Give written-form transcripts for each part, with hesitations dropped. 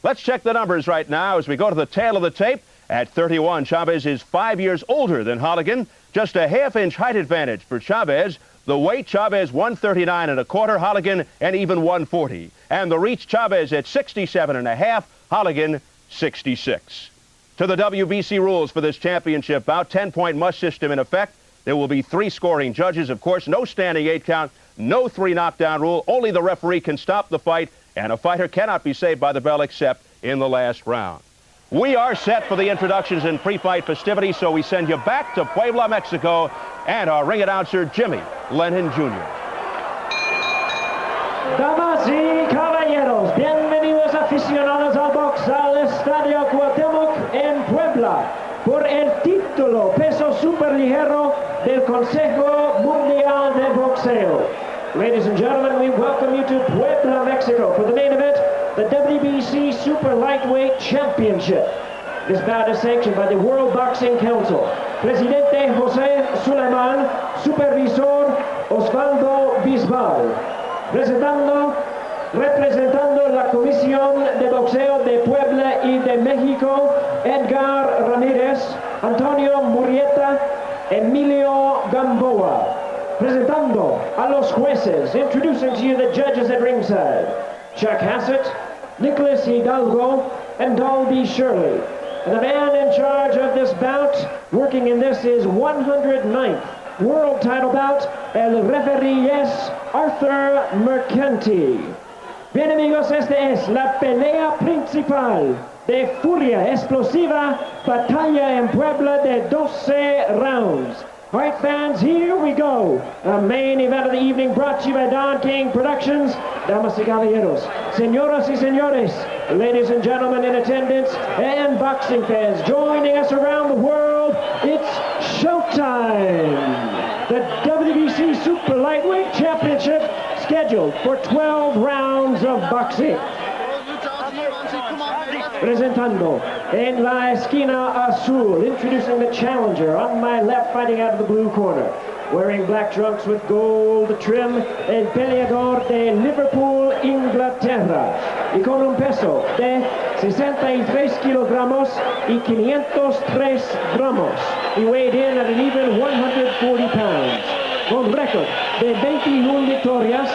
Let's check the numbers right now as we go to the tail of the tape. At 31, Chavez is 5 years older than Holligan. Just a half-inch height advantage for Chavez. The weight, Chavez 139 1/4, Holligan an even 140. And the reach, Chavez at 67 1/2, Holligan 66. To the WBC rules for this championship bout, 10-point must system in effect. There will be 3 scoring judges, of course, no standing 8 count, no 3 knockdown rule. Only the referee can stop the fight, and a fighter cannot be saved by the bell except in the last round. We are set for the introductions and pre-fight festivities, so we send you back to Puebla, Mexico, and our ring announcer, Jimmy Lennon Jr. Damas y caballeros, bienvenidos aficionados al box al Estadio Cuauhtémoc en Puebla por el título peso superligero del Consejo Mundial de Boxeo. Ladies and gentlemen, we welcome you to Puebla, Mexico for the main event, the WBC Super Lightweight Championship. This bout is sanctioned by the World Boxing Council. Presidente José Suleiman, Supervisor Osvaldo Bisbal. Representando la Comisión de Boxeo de Puebla y de México, Edgar Ramírez, Antonio Murrieta, Emilio Gamboa. Presentando a los jueces, introducing to you the judges at ringside, Chuck Hassett, Nicholas Hidalgo, and Dalby Shirley. And the man in charge of this bout, working in this, is 109th world title bout, el referee es Arthur Mercanti. Bien amigos, esta es la pelea principal de Furia Explosiva, batalla en Puebla de 12 rounds. All right, fans, here we go. The main event of the evening brought to you by Don King Productions. Damas y caballeros, señoras y señores, ladies and gentlemen in attendance, and boxing fans joining us around the world, it's showtime. The WBC Super Lightweight Championship scheduled for 12 rounds of boxing. Presentando en la esquina azul, introducing the challenger on my left, fighting out of the blue corner. Wearing black trunks with gold trim, el peleador de Liverpool, Inglaterra. Y con un peso de 63 kilogramos y 503 gramos. He weighed in at an even 140 pounds. Con récord de 21 victorias,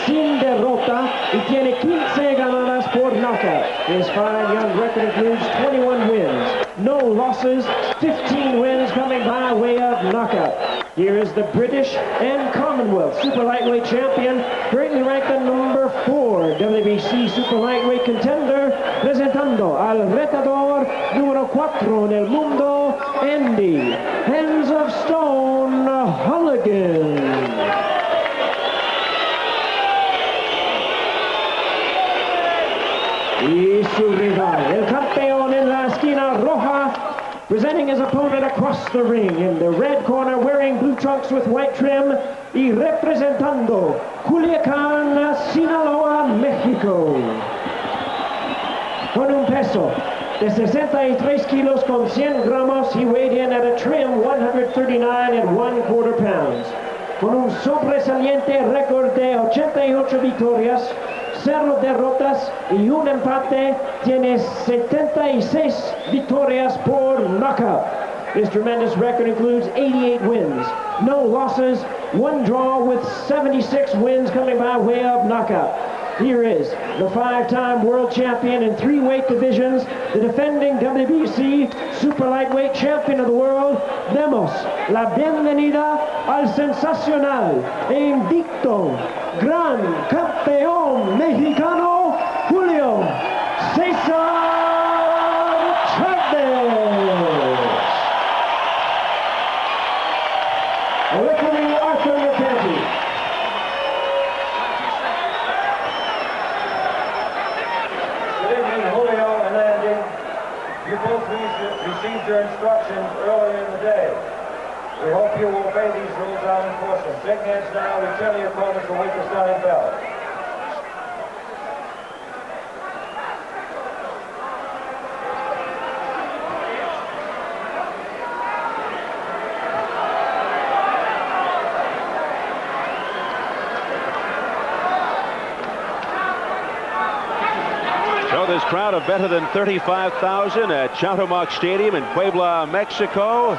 sin derrota, y tiene 15 ganadas por knockout. His fine young record includes 21 wins, no losses, 15 wins coming by way of knockout. Here is the British and Commonwealth Super Lightweight Champion, currently ranked the number 4 WBC Super Lightweight Contender, presentando al retador número 4 en el mundo, Andy Hands of Stone Holligan. Y su rival, el campeón en la esquina roja, presenting his opponent across the ring in the red corner, wearing blue trunks with white trim, y representando Julio, Sinaloa, México. Con un peso de 63 kilos con 100 gramos, he weighed in at a trim 139 1/4 pounds. Con un sobresaliente récord de 88 victorias, 0 derrotas y un empate, tiene 76 victorias por knockout. His tremendous record includes 88 wins, no losses, 1 draw with 76 wins coming by way of knockout. Here is the 5-time world champion in 3 weight divisions, the defending WBC Super Lightweight Champion of the world. Demos la bienvenida al sensacional e invicto gran campeón mexicano, Julio Cesar Chavez. Referee Arthur Mercanti. Good evening, Julio and Andy. You both received your instructions earlier in the day. We hope you will obey these rules out in enforce them. Shake hands now, return your opponents await the starting bell. So this crowd crowd of better than 35,000 at Chauhaumoc Stadium in Puebla, Mexico.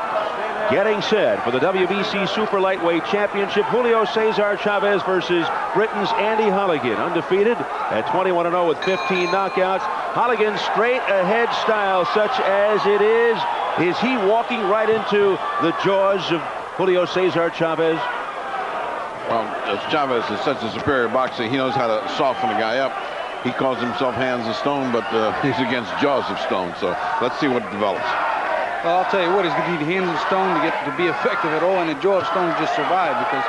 Getting set for the WBC Super Lightweight Championship. Julio Cesar Chavez versus Britain's Andy Holligan, undefeated at 21-0 with 15 knockouts. Holligan's straight ahead style, such as it is he walking right into the jaws of Julio Cesar Chavez? Well, Chavez is such a superior boxer. He knows how to soften a guy up. He calls himself hands of stone, but he's against jaws of stone. So let's see what develops. Well, I'll tell you what, he's going to need hands of stone to be effective at all, and a jaw of stone to just survive, because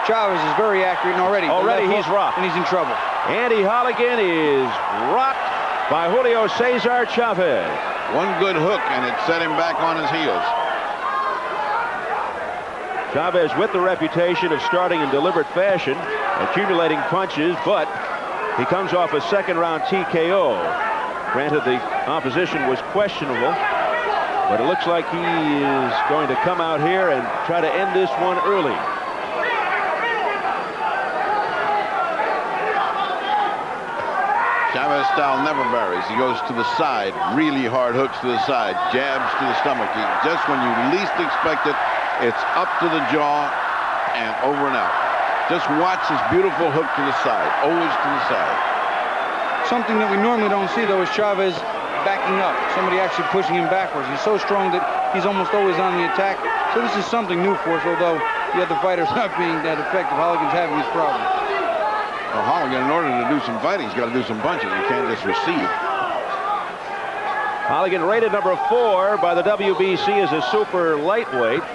Chavez is very accurate, and already he's rocked. And he's in trouble. Andy Holligan is rocked by Julio Cesar Chavez. One good hook, and it set him back on his heels. Chavez with the reputation of starting in deliberate fashion, accumulating punches, but he comes off a second-round TKO. Granted, the opposition was questionable, but it looks like he is going to come out here and try to end this one early. Chavez style never varies. He goes to the side, really hard hooks to the side, jabs to the stomach. Just when you least expect it, it's up to the jaw and over and out. Just watch this beautiful hook to the side, always to the side. Something that we normally don't see, though, is Chavez backing up. Somebody actually pushing him backwards. He's so strong that he's almost always on the attack. So this is something new for us, although the other fighter's not being that effective. Holligan's having his problem. Well, Holligan, in order to do some fighting, he's got to do some punching. He can't just receive. Holligan rated number 4 by the WBC as a super lightweight.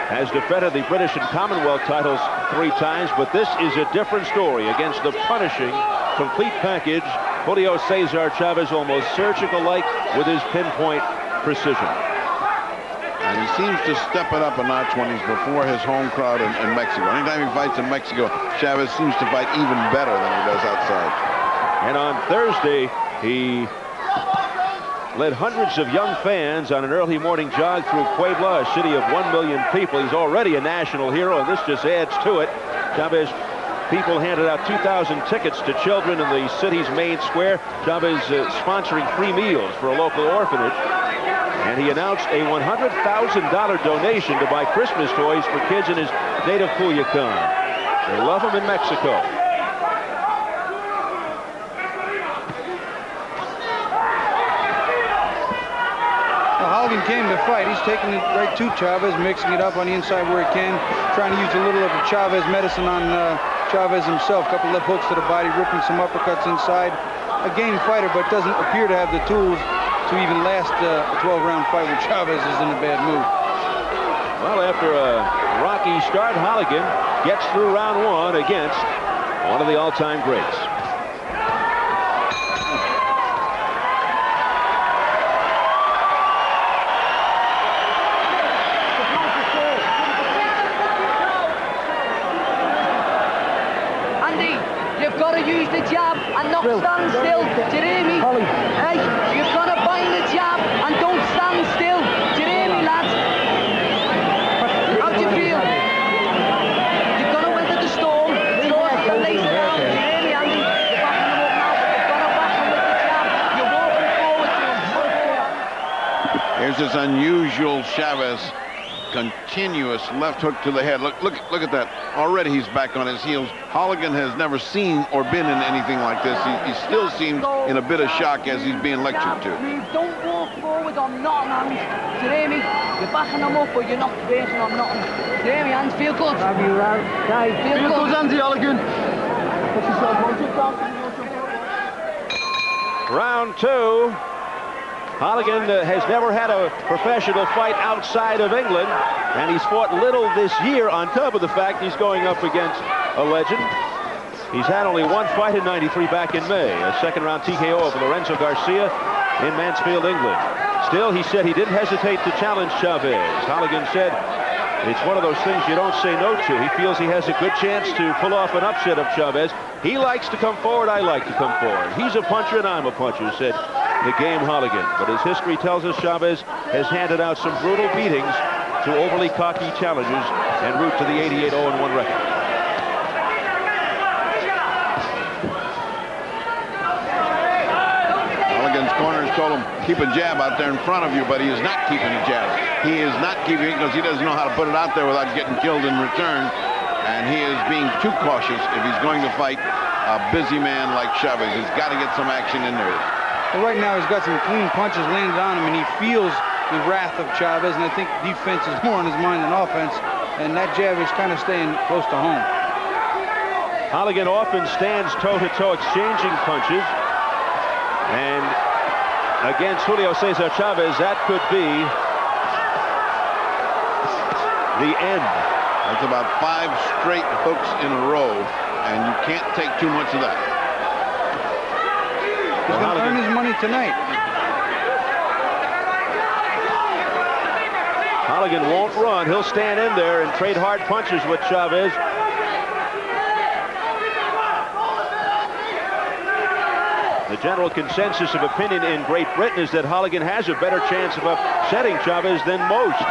Has defended the British and Commonwealth titles 3 times, but this is a different story against the punishing complete package Julio Cesar Chavez, almost surgical-like with his pinpoint precision. And he seems to step it up a notch when he's before his home crowd in Mexico. Anytime he fights in Mexico, Chavez seems to fight even better than he does outside. And on Thursday, he led hundreds of young fans on an early morning jog through Puebla, a city of 1 million people. He's already a national hero, and this just adds to it. Chavez people handed out 2,000 tickets to children in the city's main square. Chavez sponsoring free meals for a local orphanage. And he announced a $100,000 donation to buy Christmas toys for kids in his native Culiacan. They love him in Mexico. Holligan came to fight. He's taking it right to Chavez, mixing it up on the inside where he can, trying to use a little of the Chavez medicine on Chavez himself. A couple left hooks to the body, ripping some uppercuts inside. A game fighter, but doesn't appear to have the tools to even last a 12-round fight when Chavez is in a bad mood. Well, after a rocky start, Holligan gets through round 1 against one of the all-time greats. Use the jab and not stand still. Do you hear me? Hey, you've got to bind the jab and don't stand still. Do you hear me, lads? How do you feel? You've got to weather the storm. You don't have to lace it out. Do you hear me, Andy? You're backing them up now, but you've got to back them with the jab. You're walking forward to him. Here's this unusual Chavez. Continuous left hook to the head. Look at that. Already he's back on his heels. Holligan has never seen or been in anything like this. He still seems in a bit of shock as he's being lectured to. Don't walk forward on nothing, hands. Do you hear me? You're backing them up, but you're not facing on nothing. Do you hear me, hands? Feel good. Feel good, Andy Holligan. Round 2. Holligan has never had a professional fight outside of England, and he's fought little this year on top of the fact he's going up against a legend. He's had only 1 fight in '93 back in May, a second-round TKO over Lorenzo Garcia in Mansfield, England. Still, he said he didn't hesitate to challenge Chavez. Holligan said it's one of those things you don't say no to. He feels he has a good chance to pull off an upset of Chavez. He likes to come forward, I like to come forward. He's a puncher and I'm a puncher, said the game Holligan. But as history tells us, Chavez has handed out some brutal beatings to overly cocky challengers en route to the 88 0-1 record. told him, keep a jab out there in front of you, but he is not keeping a jab. He is not keeping it because he doesn't know how to put it out there without getting killed in return. And he is being too cautious if he's going to fight a busy man like Chavez. He's got to get some action in there. Well, right now he's got some clean punches landed on him, and he feels the wrath of Chavez, and I think defense is more on his mind than offense, and that jab is kind of staying close to home. Holligan often stands toe-to-toe exchanging punches, and against Julio Cesar Chavez, that could be the end. That's about 5 straight hooks in a row, and you can't take too much of that. He's going to earn his money tonight. Holligan won't run. He'll stand in there and trade hard punches with Chavez. The general consensus of opinion in Great Britain is that Holligan has a better chance of upsetting Chavez than most.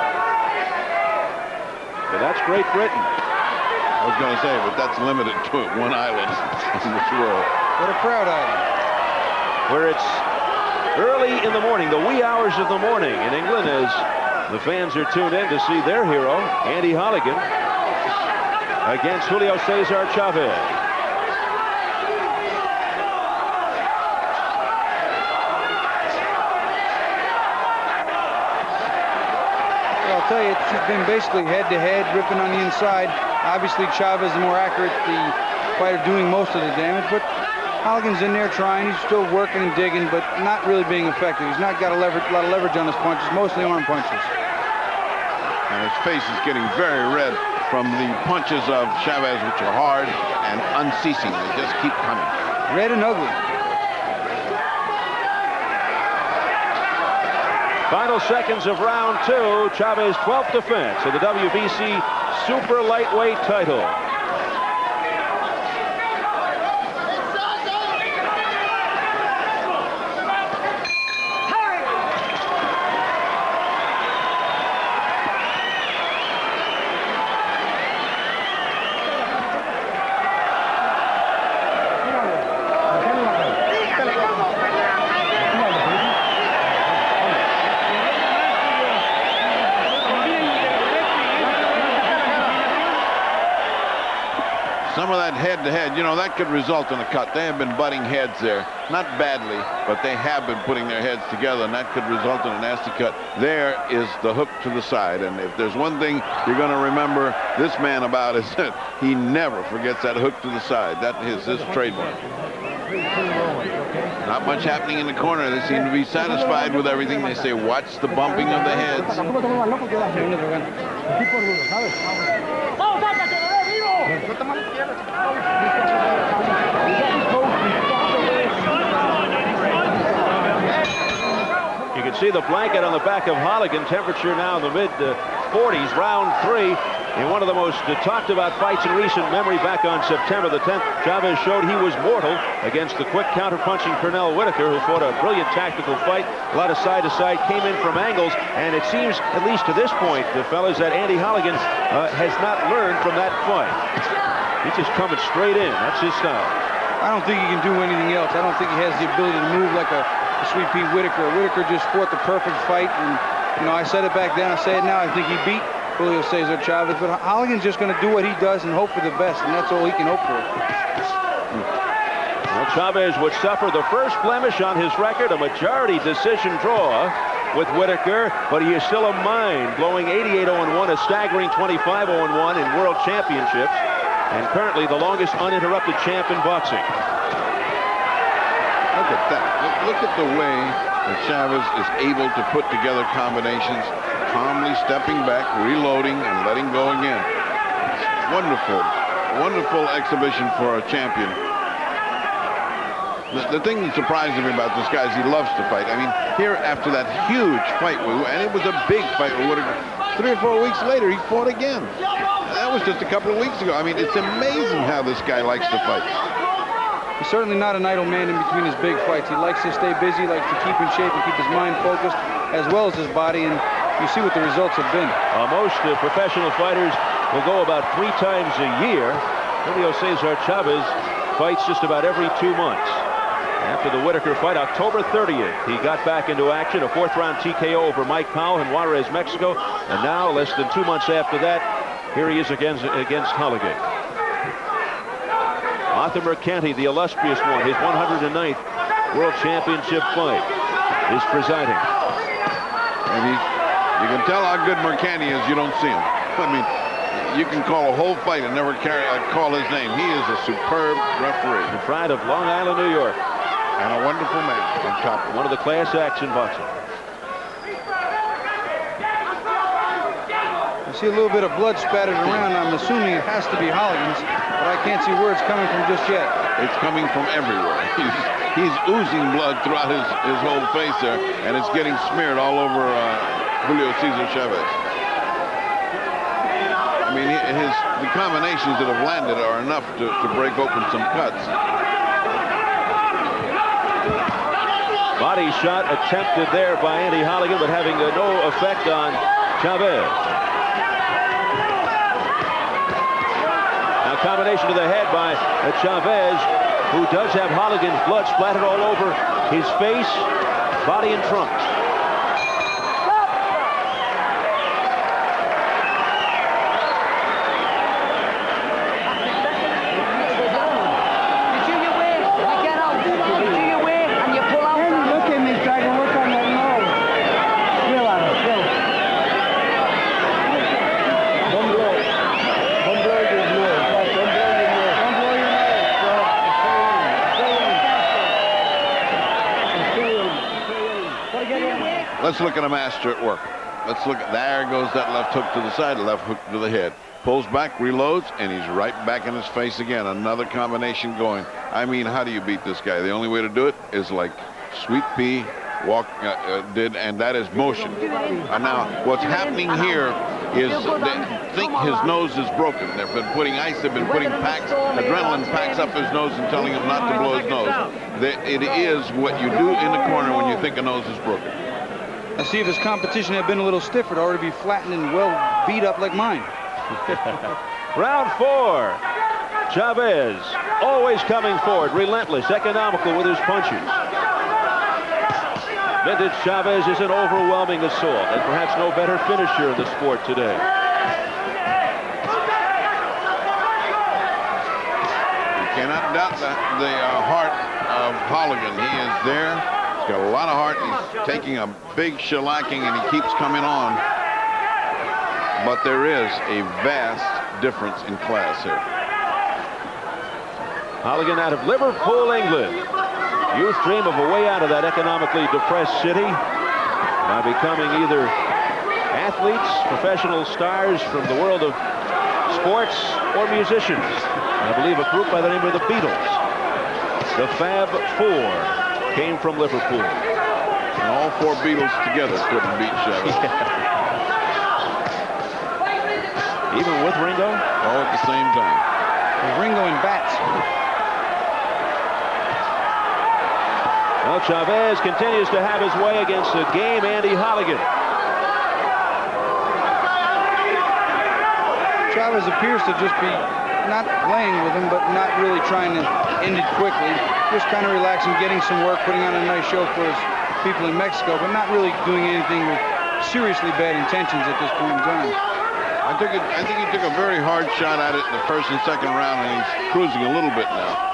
But that's Great Britain. I was going to say, but that's limited to one island in this world. What a proud island. Where it's early in the morning, the wee hours of the morning in England, as the fans are tuned in to see their hero, Andy Holligan, against Julio Cesar Chavez. Well, I'll tell you, it's been basically head-to-head, ripping on the inside. Obviously, Chavez is more accurate, the fighter doing most of the damage, but Holligan's in there trying. He's still working and digging, but not really being effective. He's not got a lot of leverage on his punches, mostly arm punches. And his face is getting very red from the punches of Chavez, which are hard and unceasing. They just keep coming. Red and ugly. Final seconds of round 2. Chavez 12th defense of the WBC super lightweight title. Some of that head-to-head, you know, that could result in a cut. They have been butting heads there. Not badly, but they have been putting their heads together, and that could result in a nasty cut. There is the hook to the side, and if there's one thing you're going to remember this man about is that he never forgets that hook to the side. That is his trademark. Not much happening in the corner. They seem to be satisfied with everything. They say, watch the bumping of the heads. You can see the blanket on the back of Holligan. Temperature now in the mid-40s. Round 3 in one of the most talked about fights in recent memory. Back on September the 10th, Chavez showed he was mortal against the quick counter-punching Pernell Whitaker, who fought a brilliant tactical fight. A lot of side-to-side, came in from angles, and it seems, at least to this point, the fellas, that Andy Holligan has not learned from that fight. He's just coming straight in. That's his style. I don't think he can do anything else. I don't think he has the ability to move like a Sweet Pea Whitaker. Whitaker just fought the perfect fight, and you know, I said it back then, I say it now. I think he beat Julio Cesar Chavez, but Holligan's just going to do what he does and hope for the best, and that's all he can hope for. Well, Chavez would suffer the first blemish on his record, a majority decision draw with Whitaker, but he is still a mind-blowing 88-0-1, a staggering 25-0-1 in world championships, and currently the longest uninterrupted champ in boxing. Look at that. Look at the way that Chavez is able to put together combinations, calmly stepping back, reloading, and letting go again. It's wonderful, wonderful exhibition for a champion. The thing that surprises me about this guy is he loves to fight. I mean, here after that huge fight, and it was a big fight with Whitaker, 3 or 4 weeks later, he fought again. That was just a couple of weeks ago. I mean, it's amazing how this guy likes to fight. He's certainly not an idle man in between his big fights. He likes to stay busy, likes to keep in shape and keep his mind focused, as well as his body, and you see what the results have been. Most professional fighters will go about 3 times a year. Julio Cesar Chavez fights just about every 2 months. After after the Whitaker fight, October 30th. He got back into action, a 4th-round TKO over Mike Powell in Juarez, Mexico. And now, less than 2 months after that, here he is against Holligan. Arthur Mercanti, the illustrious one, his 109th World Championship fight, is presiding. And you can tell how good Mercanti is. You don't see him. I mean, you can call a whole fight and never call his name. He is a superb referee. The pride of Long Island, New York. And a wonderful man on top of one of the class action boxing. I see a little bit of blood spattered around. I'm assuming it has to be Holligan's, but I can't see where it's coming from just yet. It's coming from everywhere. He's oozing blood throughout his whole face there, and it's getting smeared all over Julio Cesar Chavez. I mean, the combinations that have landed are enough to break open some cuts. Body shot attempted there by Andy Holligan, but having no effect on Chavez. Now combination to the head by Chavez, who does have Holligan's blood splattered all over his face, body, and trunk. Let's look at a master at work. Let's look at, there goes that left hook to the side, left hook to the head. Pulls back, reloads, and he's right back in his face again. Another combination going. I mean, how do you beat this guy? The only way to do it is like Sweet Pea did, and that is motion. Now, what's happening here is they think his nose is broken. They've been putting ice, they've been putting packs, adrenaline packs up his nose and telling him not to blow his nose. It is what you do in the corner when you think a nose is broken. I see if his competition had been a little stiffer, it ought to be flattened and well beat up like mine. Round 4. Chavez always coming forward, relentless, economical with his punches. Vintage Chavez is an overwhelming assault, and perhaps no better finisher in the sport today. You cannot doubt the heart of Holligan. He is there. He's got a lot of heart. He's taking a big shellacking, and he keeps coming on. But there is a vast difference in class here. Holligan out of Liverpool, England. Youth dream of a way out of that economically depressed city by becoming either athletes, professional stars from the world of sports, or musicians. I believe a group by the name of the Beatles. The Fab Four came from Liverpool. And all 4 Beatles together couldn't beat Chavez. Even with Ringo? All at the same time. Ringo and bats. Well, Chavez continues to have his way against the game Andy Holligan. Chavez appears to just be not playing with him, but not really trying to end it quickly. Just kind of relaxing, getting some work, putting on a nice show for his people in Mexico, but not really doing anything with seriously bad intentions at this point in time. I think he took a very hard shot at it in the first and second round, and he's cruising a little bit now.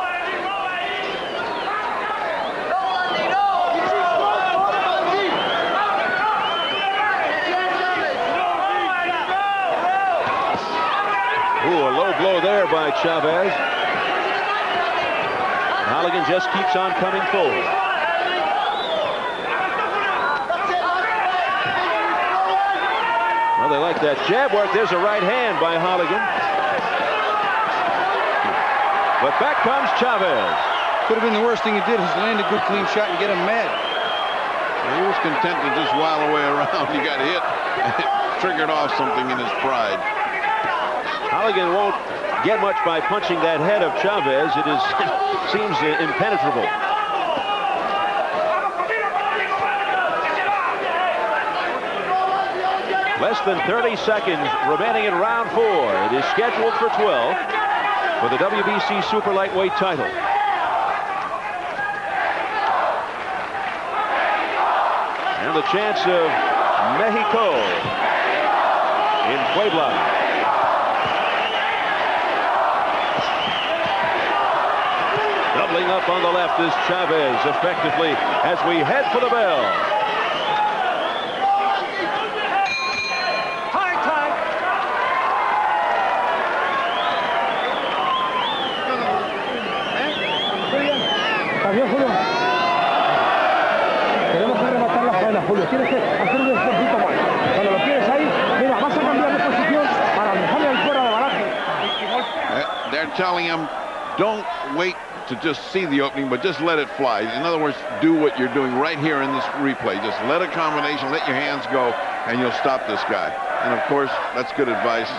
Ooh, a low blow there by Chavez. Holligan just keeps on coming forward. Well, they like that jab work. There's a right hand by Holligan. But back comes Chavez. Could have been the worst thing he did is land a good clean shot and get him mad. He was content to just while away around. He got hit and it triggered off something in his pride. Holligan won't get much by punching that head of Chavez. It seems impenetrable. Less than 30 seconds remaining in round 4. It is scheduled for 12 for the WBC super lightweight title. And the chance of Mexico in Puebla. Doubling up on the left is Chavez effectively as we head for the bell. Hard time. Está bien, Julio. Tenemos que rematar la faena, Julio. Tienes que hacer un esfuerzo más. Cuando lo tienes ahí, mira, vas a cambiar de posición para dejarle al fuera de baraje. They're telling him, don't wait to just see the opening, but just let it fly. In other words, do what you're doing right here in this replay. Just let a combination, let your hands go, and you'll stop this guy. And of course, that's good advice.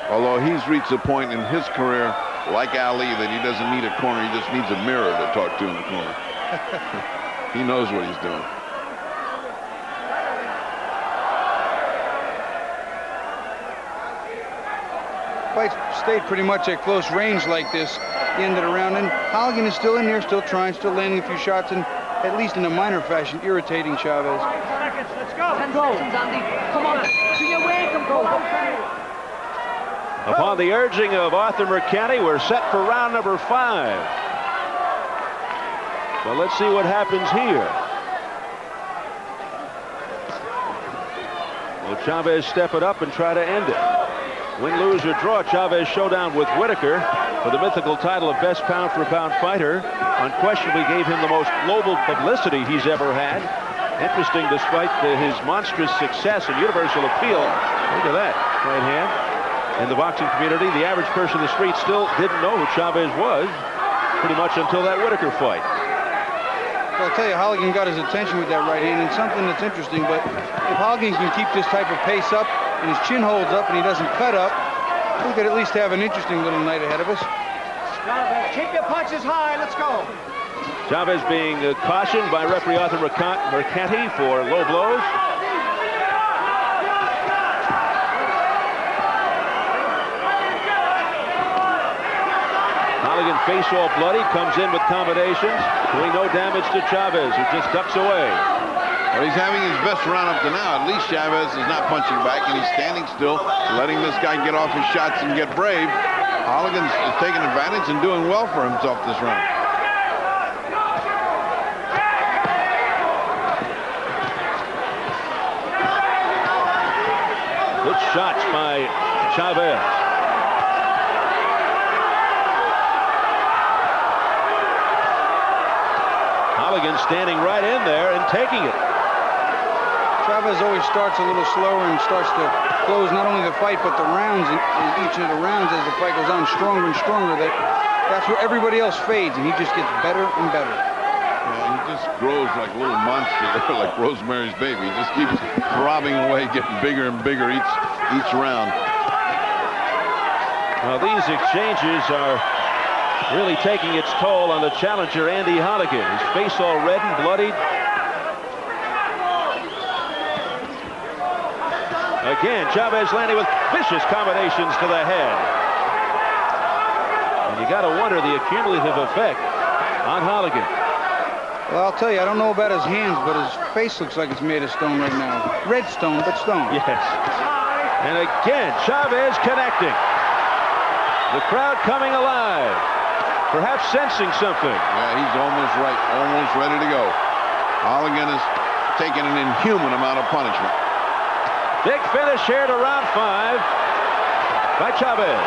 Although he's reached a point in his career, like Ali, that he doesn't need a corner, he just needs a mirror to talk to in the corner. He knows what he's doing. Fight stayed pretty much at close range like this the end of the round, and Holligan is still in there, still trying, still landing a few shots, and at least in a minor fashion, irritating Chavez. 10 seconds, Andy. Come on. Do your work and go. Upon the urging of Arthur Mercante, we're set for round number 5. So let's see what happens here. Will Chavez step it up and try to end it? Win, lose, or draw, Chavez showdown with Whitaker for the mythical title of best pound-for-pound fighter. Unquestionably gave him the most global publicity he's ever had. Interesting, despite his monstrous success and universal appeal. Look at that, right hand. In the boxing community, the average person in the street still didn't know who Chavez was pretty much until that Whitaker fight. Well, I'll tell you, Holligan got his attention with that right hand, and something that's interesting, but if Holligan can keep this type of pace up, and his chin holds up and he doesn't cut up, we could at least have an interesting little night ahead of us. Keep your punches high. Let's go. Chavez being cautioned by referee Arthur Mercante for low blows. Holligan face all bloody, comes in with combinations, doing no damage to Chavez, who just ducks away. Well, he's having his best round up to now. At least Chavez is not punching back, and he's standing still, letting this guy get off his shots and get brave. Holligan's taking advantage and doing well for himself this round. Good shots by Chavez. Holligan standing right in there and taking it. Chavez always starts a little slower and starts to close not only the fight, but the rounds, in each of the rounds as the fight goes on, stronger and stronger. That's where everybody else fades, and he just gets better and better. Yeah, he just grows like a little monster, like Rosemary's Baby. He just keeps throbbing away, getting bigger and bigger each round. Well, these exchanges are really taking its toll on the challenger, Andy Holligan. His face all red and bloodied. Again, Chavez landing with vicious combinations to the head. And you got to wonder the accumulative effect on Holligan. Well, I'll tell you, I don't know about his hands, but his face looks like it's made of stone right now. Red stone, but stone. Yes. And again, Chavez connecting. The crowd coming alive. Perhaps sensing something. Yeah, he's almost right, almost ready to go. Holligan has taken an inhuman amount of punishment. Big finish here to round 5 by Chavez.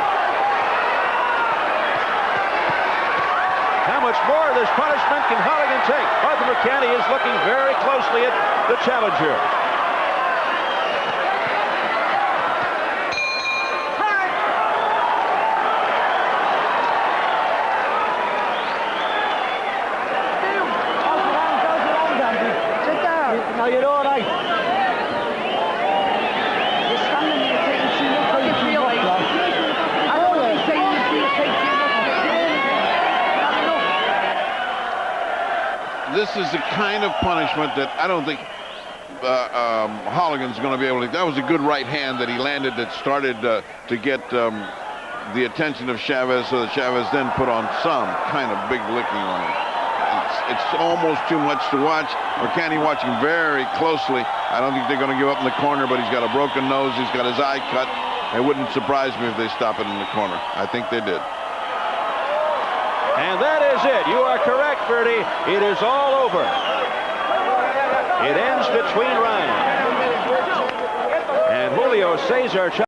How much more of this punishment can Holligan take? Arthur Mercante is looking very closely at the challenger. Sit down. No, you're all right. This is the kind of punishment that I don't think Holligan's going to be able to. That was a good right hand that he landed that started to get the attention of Chavez, so that Chavez then put on some kind of big licking on him. it's almost too much to watch. McCanny watching very closely. I don't think they're going to give up in the corner, but he's got a broken nose. He's got his eye cut. It wouldn't surprise me if they stop it in the corner. I think they did. And that is it. You are correct, Bertie. It is all over. It ends between rounds. And Julio Cesar